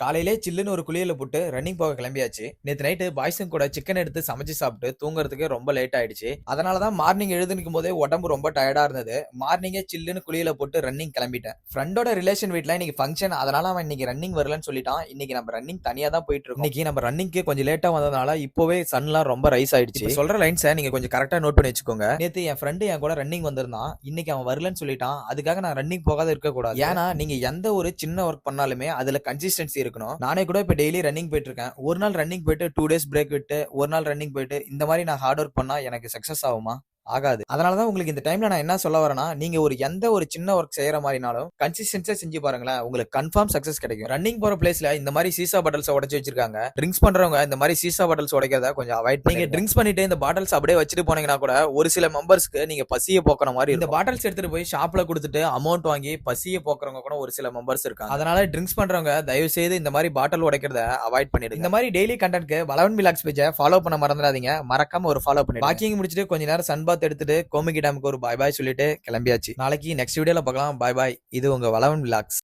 காலையிலே சில்லுன்னு ஒரு குளியல போட்டு ரன்னிங் போக கிளம்பியாச்சு. நேத்து நைட்டு பாய்ஸுங்க கூட சிக்கன் எடுத்து சமைச்சு சாப்பிட்டு தூங்குறதுக்கு ரொம்ப லேட் ஆயிடுச்சு. அதனால தான் மார்னிங் எழுந்திருக்கும் போதே உடம்பு ரொம்ப டயர்டா இருந்தது. மார்னிங்கே சில்லுன்னு குளியல போட்டு ரன்னிங் கிளம்பிட்டேன். ஃப்ரெண்டோட ரிலேஷன் வீட்ல இன்னைக்கு ஃபங்ஷன். அதனால அவன் இன்னைக்கு ரன்னிங் வரலன்னு சொல்லிட்டான். இன்னைக்கு நம்ம ரன்னிங் தனியா தான் போயிட்டு இருக்கோம். இன்னைக்கு நம்ம ரன்னிங்க்கு கொஞ்சம் லேட்டா வந்ததுனால இப்போவே சன்லாம் ரொம்ப ரைஸ் ஆயிடுச்சு. இப்ப சொல்ற லைன்ஸ நீங்க கொஞ்சம் கரெக்ட்டா நோட் பண்ணி வச்சுக்கோங்க. நேத்து என் ஃப்ரெண்ட் என் கூட ரன்னிங் வந்திருந்தான். இன்னைக்கு அவன் வரலன்னு சொல்லிட்டான். அதுக்காக நான் ரன்னிங் போகாத இருக்க கூடாது. ஏன்னா நீங்க எந்த ஒரு சின்ன ஒர்க் பண்ணாலுமே அதுல கன்சிஸ்டன்சி இருக்கணும். நானே கூட இப்ப டெய்லி ரன்னிங் போயிட்டு இருக்கேன். ஒரு நாள் ரன்னிங் போயிட்டு 2 டேஸ் பிரேக் விட்டு ஒரு நாள் ரன்னிங் போயிட்டு இந்த மாதிரி நான் ஹார்ட் ஒர்க் பண்ணா எனக்கு சக்சஸ் ஆகுமா? ஆகாது. அதனால தான் உங்களுக்கு இந்த டைம்ல நான் என்ன சொல்ல வரேன்னா, நீங்க எந்த ஒரு சின்ன ஒர்க் செய்யற மாரினாலும் கன்சிஸ்டன்ஸியா செஞ்சு பாருங்களேன். உங்களுக்கு கன்ஃபார்ம் சக்சஸ் கிடைக்கும். ரன்னிங் போற பிளேஸ்ல இந்த மாதிரி சீசா பாட்டில்ஸ் உடைச்சு வச்சிருக்காங்க. ட்ரிங்க்ஸ் பண்றவங்க இந்த மாதிரி சீசா பாட்டில்ஸ் உடைக்கிறத கொஞ்சம் அவாய்ட் பண்ணுங்க. நீங்க ட்ரிங்க்ஸ் பண்ணிட்டு இந்த பாட்டில்ஸ் அப்படியே வச்சுட்டு போனீங்கன்னா கூட ஒரு சில மெம்பர்ஸ்க்கு நீங்க பசிய போக்குற மாதிரி இந்த பாட்டில்ஸ் எடுத்துட்டு போய் ஷாப்ல கொடுத்துட்டு அமௌண்ட் வாங்கி பசிய போக்குறவங்க கூட ஒரு சில மெம்பர்ஸ் இருக்காங்க. அதனால ட்ரிங்க்ஸ் பண்றவங்க தயவு செய்து இந்த மாதிரி பாட்டில் உடைக்கிறத அவாய்ட் பண்ணிடுங்க. இந்த மாதிரி டெய்லி கண்டென்ட்க்கு வளவன் விலாக்ஸ் பேஜை ஃபாலோ பண்ண மறந்துடாதீங்க. மறக்காம ஒரு ஃபாலோ பண்ணிடுங்க. வாக்கிங் முடிச்சிட்டு கொஞ்ச நேரம் சன் பாத் எடுத்துட்டு கோமிகி டேமுக்கு ஒரு பாய் பாய் சொல்லிட்டு கிளம்பியாச்சு. நாளைக்கு நெக்ஸ்ட் வீடியோல பார்க்கலாம். பாய் பாய். இது உங்க வளவன் விலாக்ஸ்.